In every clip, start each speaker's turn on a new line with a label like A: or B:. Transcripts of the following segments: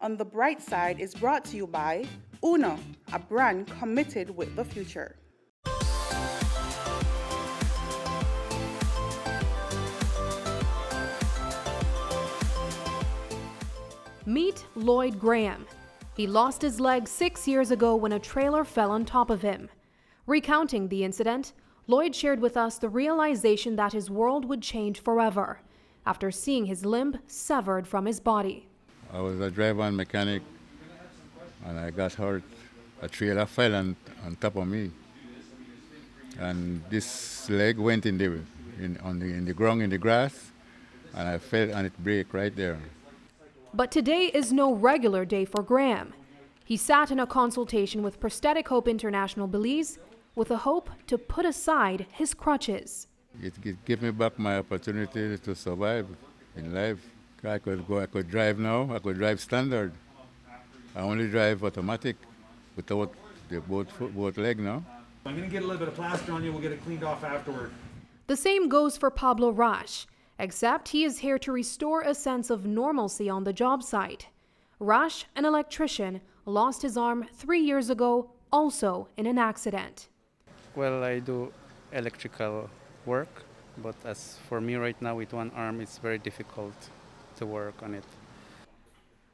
A: On the Bright Side is brought to you by Uno, a brand committed with the future.
B: Meet Lloyd Graham. He lost his leg 6 years ago when a trailer fell on top of him. Recounting the incident, Lloyd shared with us the realization that his world would change forever after seeing his limb severed from his body.
C: I was a driver and mechanic, and I got hurt. A trailer fell on top of me, and this leg went in the ground, in the grass, and I fell and it broke right there.
B: But today is no regular day for Graham. He sat in a consultation with Prosthetic Hope International Belize with a hope to put aside his crutches.
C: It gave me back my opportunity to survive in life. I could drive now, I could drive standard. I only drive automatic without the both leg now.
D: I'm going to get a little bit of plaster on you, we'll get it cleaned off afterward.
B: The same goes for Pablo Rash, except he is here to restore a sense of normalcy on the job site. Rash, an electrician, lost his arm 3 years ago, also in an accident.
E: Well, I do electrical work, but as for me right now with one arm, it's very difficult to work on it.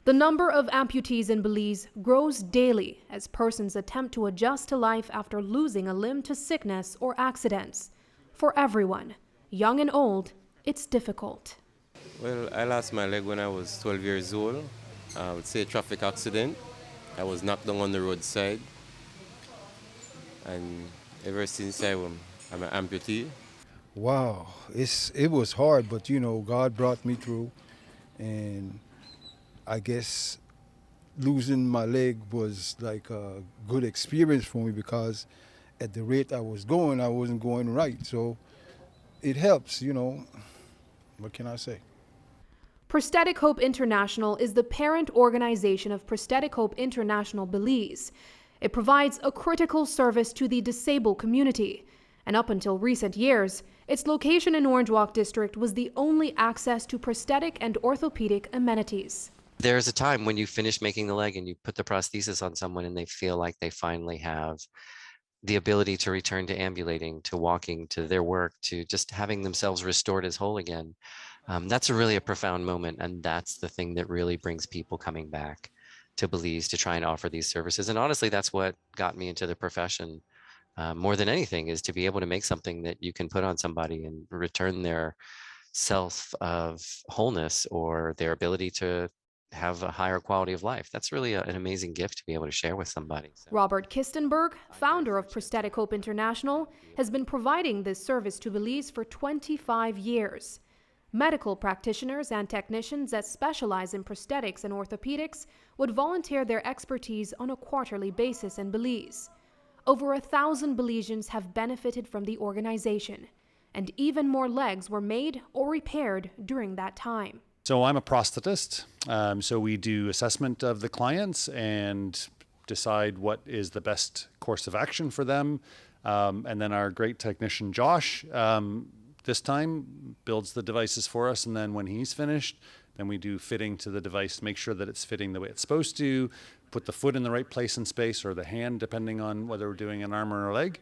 B: The number of amputees in Belize grows daily as persons attempt to adjust to life after losing a limb to sickness or accidents. For everyone, young and old, it's difficult.
F: Well, I lost my leg when I was 12 years old. I would say a traffic accident. I was knocked down on the roadside. And ever since I'm an amputee.
G: Wow, it was hard, but God brought me through. And I guess losing my leg was like a good experience for me because at the rate I was going, I wasn't going right. So it helps, What can I say?
B: Prosthetic Hope International is the parent organization of Prosthetic Hope International Belize. It provides a critical service to the disabled community. And up until recent years, its location in Orange Walk District was the only access to prosthetic and orthopedic amenities.
H: There's a time when you finish making the leg and you put the prosthesis on someone and they feel like they finally have the ability to return to ambulating, to walking, to their work, to just having themselves restored as whole again. That's really a profound moment, and that's the thing that really brings people coming back to Belize to try and offer these services. And honestly, that's what got me into the profession. More than anything is to be able to make something that you can put on somebody and return their self of wholeness or their ability to have a higher quality of life. That's really an amazing gift to be able to share with somebody. So.
B: Robert Kistenberg, founder of Prosthetic Hope International, has been providing this service to Belize for 25 years. Medical practitioners and technicians that specialize in prosthetics and orthopedics would volunteer their expertise on a quarterly basis in Belize. Over 1,000 Belizeans have benefited from the organization, and even more legs were made or repaired during that time.
I: So I'm a prosthetist, so we do assessment of the clients and decide what is the best course of action for them. And then our great technician, Josh, this time builds the devices for us. And then when he's finished, then we do fitting to the device, make sure that it's fitting the way it's supposed to, put the foot in the right place and space, or the hand, depending on whether we're doing an arm or a leg,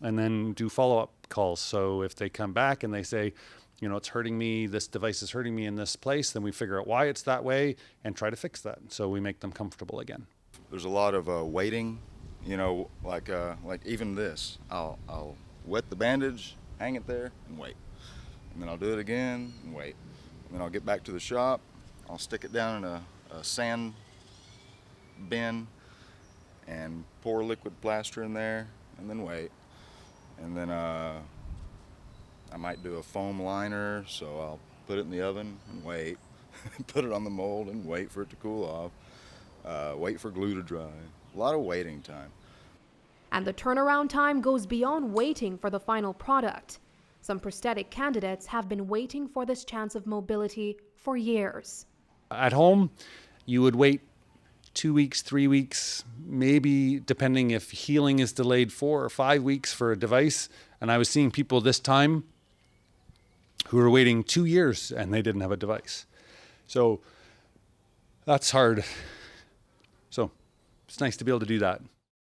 I: and then do follow-up calls. So if they come back and they say, it's hurting me, this device is hurting me in this place, then we figure out why it's that way and try to fix that. So we make them comfortable again.
J: There's a lot of waiting, like even this. I'll wet the bandage, hang it there, and wait. And then I'll do it again and wait. And then I'll get back to the shop. I'll stick it down in a sand bin and pour liquid plaster in there and then wait. And then I might do a foam liner, so I'll put it in the oven and wait. Put it on the mold and wait for it to cool off. Wait for glue to dry. A lot of waiting time.
B: And the turnaround time goes beyond waiting for the final product. Some prosthetic candidates have been waiting for this chance of mobility for years.
I: At home, you would wait 2 weeks, 3 weeks, maybe depending if healing is delayed 4 or 5 weeks for a device. And I was seeing people this time who were waiting 2 years and they didn't have a device. So that's hard it's nice to be able to do that.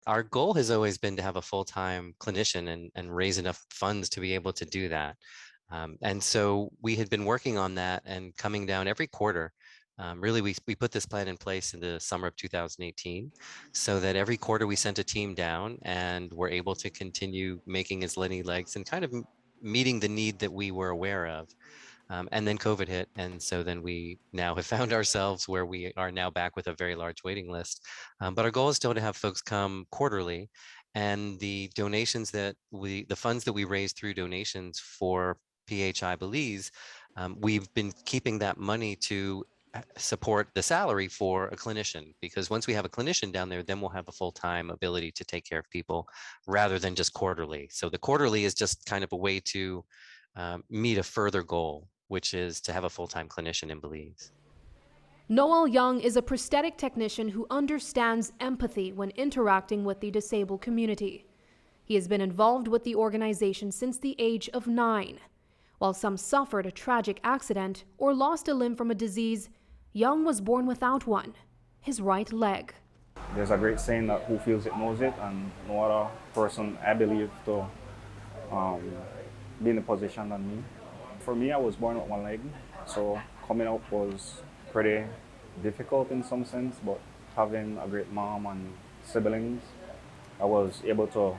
H: Our goal has always been to have a full-time clinician and raise enough funds to be able to do that. And so we had been working on that and coming down every quarter. Really, we put this plan in place in the summer of 2018, so that every quarter we sent a team down and were able to continue making as many legs and kind of meeting the need that we were aware of. And then COVID hit. And so then we now have found ourselves where we are now back with a very large waiting list. But our goal is still to have folks come quarterly. And the donations the funds that we raise through donations for PHI Belize, we've been keeping that money to support the salary for a clinician, because once we have a clinician down there, then we'll have a full-time ability to take care of people rather than just quarterly. So the quarterly is just kind of a way to meet a further goal, which is to have a full-time clinician in Belize.
B: Noel Young is a prosthetic technician who understands empathy when interacting with the disabled community. He has been involved with the organization since the age of 9. While some suffered a tragic accident or lost a limb from a disease, Young was born without one, his right leg.
K: There's a great saying that who feels it knows it, and no other person, I believe, to be in a position than me. For me, I was born with one leg, so coming up was pretty difficult in some sense, but having a great mom and siblings, I was able to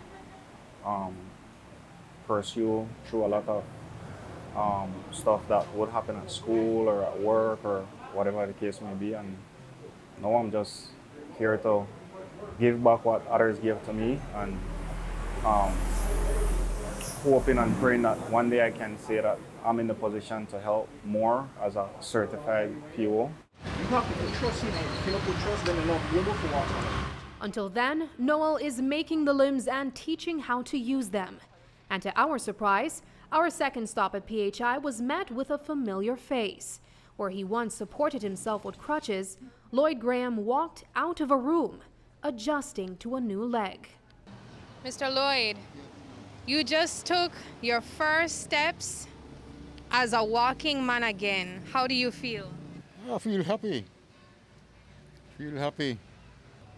K: pursue through a lot of stuff that would happen at school or at work or whatever the case may be. And now I'm just here to give back what others give to me, and hoping and praying that one day I can say that I'm in the position to help more as a certified PO.
D: You have to put trust in it. If you don't put trust, then you're not going to walk on it.
B: Until then, Noel is making the limbs and teaching how to use them. And to our surprise, our second stop at PHI was met with a familiar face. Where he once supported himself with crutches, Lloyd Graham walked out of a room, adjusting to a new leg.
L: Mr. Lloyd, you just took your first steps as a walking man again. How do you feel?
C: I feel happy.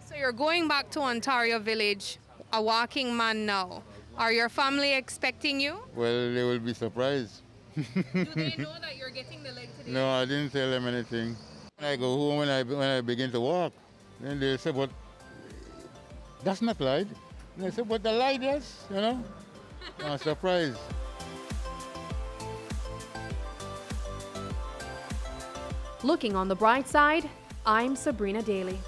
L: So you're going back to Ontario Village, a walking man now. Are your family expecting you?
C: Well, they will be surprised.
L: Do they know that you're getting the leg today?
C: No, I didn't tell them anything. When I go home, when I begin to walk, then they say, "But that's not light." And I say, "But the light is, you know." I'm surprised.
B: Looking on the bright side, I'm Sabreena Daly.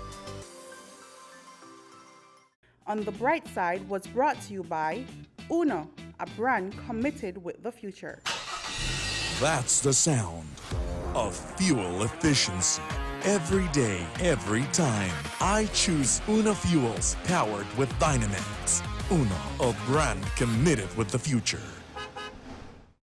A: On the Bright Side was brought to you by Uno, a brand committed with the future.
M: That's the sound of fuel efficiency. Every day, every time, I choose Uno Fuels powered with Dynamax. Uno, a brand committed with the future.